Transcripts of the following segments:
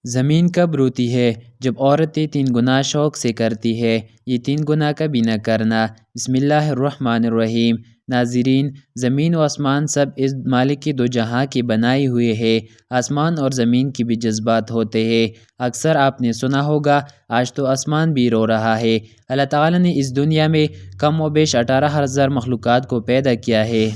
زمین کب روتی ہے؟ جب عورتیں 3 گناہ شوق سے کرتی ہے۔ یہ 3 گناہ کبھی نہ کرنا۔ بسم اللہ الرحمن الرحیم۔ ناظرین، زمین و آسمان سب اس مالک کی دو جہاں کے بنائے ہوئے ہے۔ آسمان اور زمین کی بھی جذبات ہوتے ہیں۔ اکثر آپ نے سنا ہوگا آج تو آسمان بھی رو رہا ہے۔ اللہ تعالیٰ نے اس دنیا میں کم و بیش 18,000 مخلوقات کو پیدا کیا ہے۔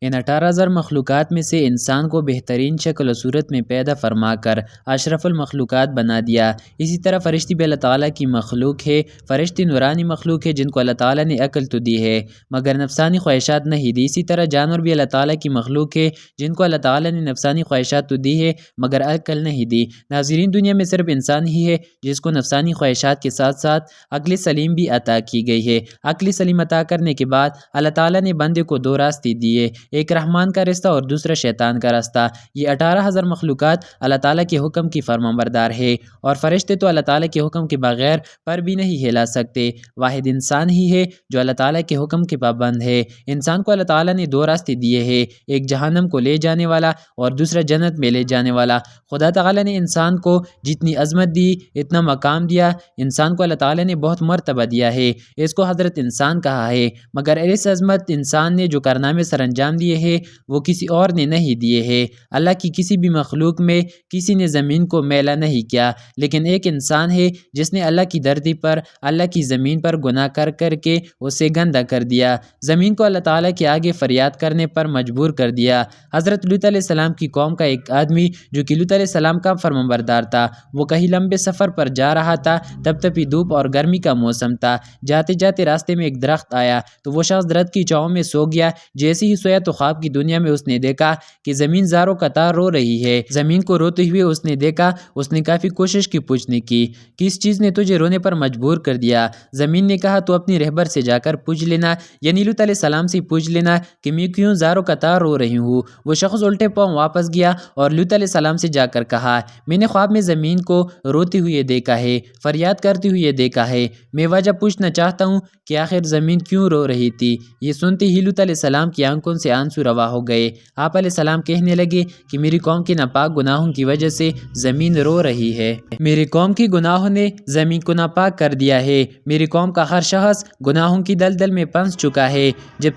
ان 18,000 مخلوقات میں سے انسان کو بہترین شکل و صورت میں پیدا فرما کر اشرف المخلوقات بنا دیا۔ اسی طرح فرشتے بھی اللہ تعالیٰ کی مخلوق ہے۔ فرشتے نورانی مخلوق ہے جن کو اللہ تعالیٰ نے عقل تو دی ہے مگر نفسانی خواہشات نہیں دی۔ اسی طرح جانور بھی اللہ تعالیٰ کی مخلوق ہے جن کو اللہ تعالیٰ نے نفسانی خواہشات تو دی ہے مگر عقل نہیں دی۔ ناظرین، دنیا میں صرف انسان ہی ہے جس کو نفسانی خواہشات کے ساتھ ساتھ عقل سلیم بھی عطا کی گئی ہے۔ عقل سلیم عطا کرنے کے بعد اللہ تعالیٰ نے بندے کو 2 راستے دیے، ایک رحمان کا راستہ اور دوسرا شیطان کا راستہ۔ یہ 18,000 مخلوقات اللہ تعالیٰ کے حکم کی فرمانبردار ہے اور فرشتے تو اللہ تعالیٰ کے حکم کے بغیر پر بھی نہیں ہلا سکتے۔ واحد انسان ہی ہے جو اللہ تعالیٰ کے حکم کے پابند ہے۔ انسان کو اللہ تعالیٰ نے 2 راستے دیے ہیں، ایک جہنم کو لے جانے والا اور دوسرا جنت میں لے جانے والا۔ خدا تعالیٰ نے انسان کو جتنی عظمت دی، اتنا مقام دیا، انسان کو اللہ تعالیٰ نے بہت مرتبہ دیا ہے۔ اس کو حضرت انسان کہا ہے مگر اس عظمت انسان نے جو کارنامے سر انجام دیے ہیں وہ کسی اور نے نہیں دیے ہیں۔ اللہ کی کسی بھی مخلوق میں کسی نے زمین کو میلا نہیں کیا، لیکن ایک انسان ہے جس نے اللہ کی دھرتی پر، اللہ کی زمین پر گناہ کر کر کے اسے گندا کر دیا۔ زمین کو اللہ تعالیٰ کے آگے فریاد کرنے پر مجبور کر دیا۔ حضرت لوط علیہ السلام کی قوم کا ایک آدمی جو کہ لوط علیہ السلام کا فرمانبردار تھا، وہ کہیں لمبے سفر پر جا رہا تھا، تب تپی دھوپ اور گرمی کا موسم تھا۔ جاتے جاتے راستے میں ایک درخت آیا تو وہ شخص درخت کی چھاؤں میں سو گیا۔ جیسے ہی سویا تو خواب کی دنیا میں اس نے دیکھا کہ زمین زاروں قطار رو رہی ہے۔ زمین کو روتے ہوئے اس نے دیکھا۔ اس نے کافی کوشش کی پوچھنے کی، کس چیز نے تجھے رونے پر مجبور کر دیا؟ زمین نے کہا، تو اپنی رہبر سے جا کر پوچھ لینا، یعنی لوط علیہ السلام سے پوچھ لینا کہ میں کیوں زاروں قطار رو رہی ہوں۔ وہ شخص الٹے پاؤں واپس گیا اور لوط علیہ السلام سے جا کر کہا، میں نے خواب میں زمین کو روتے ہوئے دیکھا ہے، فریاد کرتے ہوئے دیکھا ہے۔ میں وجہ پوچھنا چاہتا ہوں کہ آخر زمین کیوں رو رہی تھی؟ یہ سنتے ہی لوط علیہ السلام کی آنکھوں سے آنسو روا ہو گئے۔ آپ علیہ السلام کہنے لگے کہ میری قوم کے ناپاک گناہوں کی وجہ سے زمین رو رہی ہے۔ میری قوم کی گناہوں نے زمین کو ناپاک کر دیا ہے۔ میری قوم کا ہر شخص گناہوں کی دلدل میں پھنس چکا ہے۔ جب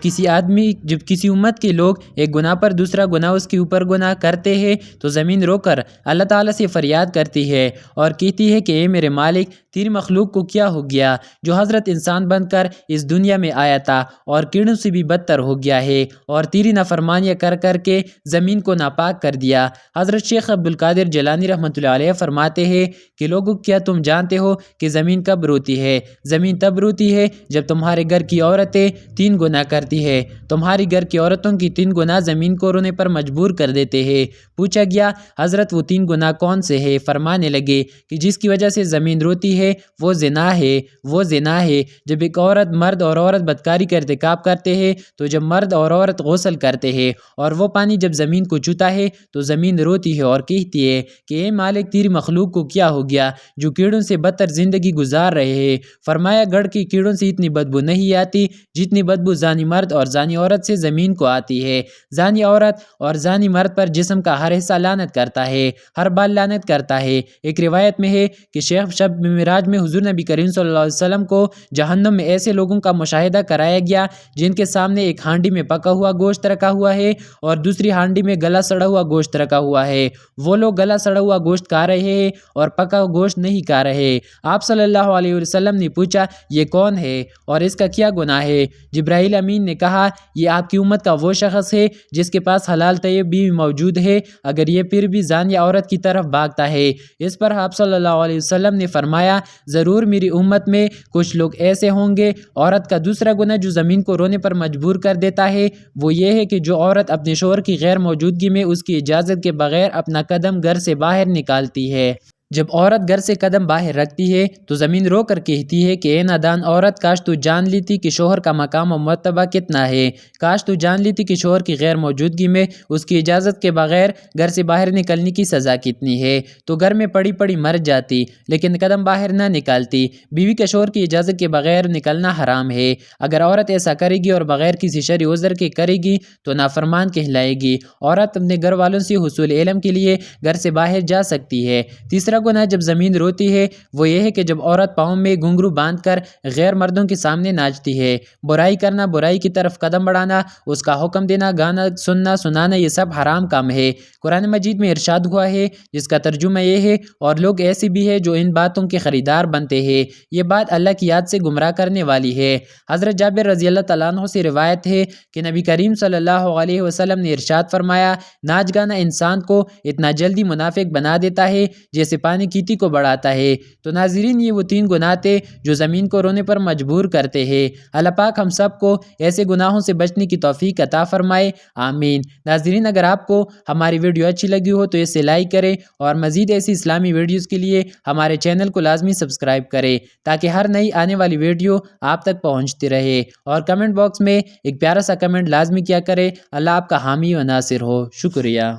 کسی امت کے لوگ ایک گناہ پر دوسرا گناہ اس کے اوپر گناہ کرتے ہیں تو زمین رو کر اللہ تعالیٰ سے فریاد کرتی ہے اور کہتی ہے کہ اے میرے مالک، تیری مخلوق کو کیا ہو گیا جو حضرت انسان بن کر اس دنیا میں آیا تھا اور کیڑوں سے بھی بدتر ہو گیا ہے اور تیری نافرمانیاں کر کر کے زمین کو ناپاک کر دیا۔ حضرت شیخ عبدالقادر جیلانی رحمۃ اللہ علیہ فرماتے ہیں کہ لوگوں، کیا تم جانتے ہو کہ زمین کب روتی ہے؟ زمین تب روتی ہے جب تمہارے گھر کی عورتیں 3 گناہ کرتی ہے۔ تمہاری گھر کی عورتوں کی 3 گناہ زمین کو رونے پر مجبور کر دیتے ہیں۔ پوچھا گیا، حضرت وہ 3 گناہ کون سے ہیں؟ فرمانے لگے کہ جس کی وجہ سے زمین روتی ہے وہ زنا ہے، وہ زنا ہے۔ جب ایک مرد اور عورت بدکاری کا ارتکاب کرتے ہیں تو جب مرد اور عورت غسل کرتے ہیں اور وہ پانی جب زمین کو چھوتا ہے تو زمین روتی ہے اور کہتی ہے کہ اے مالک، تیری مخلوق کو کیا ہو گیا جو کیڑوں سے بدتر زندگی گزار رہے ہیں؟ فرمایا، گڑھ کے کیڑوں سے اتنی بدبو نہیں آتی جتنی بدبو زانی مرد اور زانی عورت سے زمین کو آتی ہے۔ زانی عورت اور زانی مرد پر جسم کا ہر حصہ لعنت کرتا ہے، ہر بال لعنت کرتا ہے۔ ایک روایت میں ہے کہ شب معراج میں حضور نبی کریم صلی اللہ علیہ وسلم کو جہنم میں ایسے لوگوں کا مشاہدہ کرایا گیا جن کے سامنے ایک ہانڈی میں پکا ہوا گوشت رکھا ہوا ہے اور دوسری ہانڈی میں گلا سڑا ہوا گوشت رکھا ہوا ہے۔ وہ لوگ گلا سڑا ہوا گوشت کھا رہے ہیں اور پکا ہوا گوشت نہیں کھا رہے۔ آپ صلی اللہ علیہ وسلم نے پوچھا، یہ کون ہے اور اس کا کیا گناہ ہے؟ جبرائیل امین نے کہا، یہ آپ کی امت کا وہ شخص ہے جس کے پاس حلال طیب بیوی موجود ہے، اگر یہ پھر بھی زانیہ عورت کی طرف بھاگتا ہے۔ اس پر آپ صلی اللہ علیہ وسلم نے فرمایا، ضرور میری امت میں کچھ لوگ ایسے ہوں گے۔ عورت کا دوسرا گناہ جو زمین کو رونے پر مجبور کر دیتا ہے وہ یہ ہے کہ جو عورت اپنے شوہر کی غیر موجودگی میں اس کی اجازت کے بغیر اپنا قدم گھر سے باہر نکالتی ہے۔ جب عورت گھر سے قدم باہر رکھتی ہے تو زمین رو کر کہتی ہے کہ اے نادان عورت، کاش تو جان لیتی کہ شوہر کا مقام و مرتبہ کتنا ہے، کاش تو جان لیتی کہ شوہر کی غیر موجودگی میں اس کی اجازت کے بغیر گھر سے باہر نکلنے کی سزا کتنی ہے، تو گھر میں پڑی پڑی مر جاتی لیکن قدم باہر نہ نکالتی۔ بیوی کے شوہر کی اجازت کے بغیر نکلنا حرام ہے۔ اگر عورت ایسا کرے گی اور بغیر کسی شرعی عذر کے کرے گی تو نافرمان کہلائے گی۔ عورت اپنے گھر والوں سے حصول علم کے لیے گھر سے باہر جا سکتی ہے۔ تیسرا گناہ جب زمین روتی ہے وہ یہ ہے کہ جب عورت پاؤں میں گھنگرو باندھ کر غیر مردوں کے سامنے ناچتی ہے۔ برائی کرنا، برائی کی طرف قدم بڑھانا، اس کا حکم دینا، گانا سنانا، یہ سب حرام کام ہے۔ قرآن مجید میں ارشاد ہوا ہے جس کا ترجمہ یہ ہے، اور لوگ ایسے بھی ہیں جو ان باتوں کے خریدار بنتے ہیں، یہ بات اللہ کی یاد سے گمراہ کرنے والی ہے۔ حضرت جابر رضی اللہ تعالیٰ عنہ سے روایت ہے کہ نبی کریم صلی اللہ علیہ وسلم نے ارشاد فرمایا، ناچ گانا انسان کو اتنا جلدی منافق بنا دیتا ہے جیسے پانی کیتی کو بڑھاتا ہے۔ تو ناظرین، یہ وہ 3 گناہ تھے جو زمین کو رونے پر مجبور کرتے ہیں۔ اللہ پاک ہم سب کو ایسے گناہوں سے بچنے کی توفیق عطا فرمائے، آمین۔ ناظرین، اگر آپ کو ہماری ویڈیو اچھی لگی ہو تو اسے لائک کریں اور مزید ایسی اسلامی ویڈیوز کے لیے ہمارے چینل کو لازمی سبسکرائب کریں تاکہ ہر نئی آنے والی ویڈیو آپ تک پہنچتی رہے، اور کمنٹ باکس میں ایک پیارا سا کمنٹ لازمی کیا کرے۔ اللہ آپ کا حامی و ناصر ہو۔ شکریہ۔